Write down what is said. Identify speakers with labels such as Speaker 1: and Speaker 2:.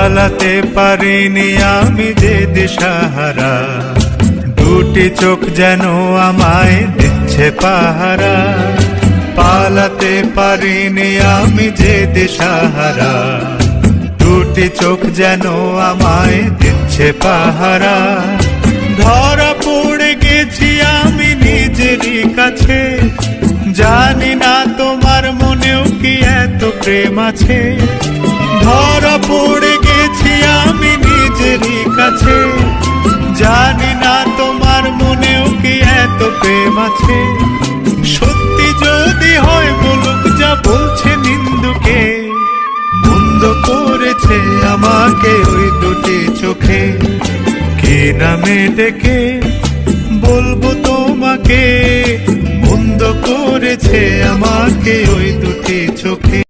Speaker 1: পালাতে পারিনি আমি যে দিশাহারা, দুটি চোখ যেন আমায় দিচ্ছে পাহারা। পালাতে পারিনি আমি যে দিশাহারা, দুটি চোখ যেন আমায় দিচ্ছে পাহারা। ধরা পড়ে গেছি আমি নিজেরই কাছে, জানি না তোমার মনেও কি এত প্রেম আছে। ধরা পড়ে গেছি আমি নিজেরই কাছে, জানি না তোমার মনেও কি এত প্রেম আছে। সত্যি যদি হয় বলুক যা বলছে নিন্দুকে, বন্ধ করেছে আমাকে ওই দুটি চোখে। কি নামে ডেকে বলবো তোমাকে, বন্ধ করেছে আমাকে ওই দুটি চোখে।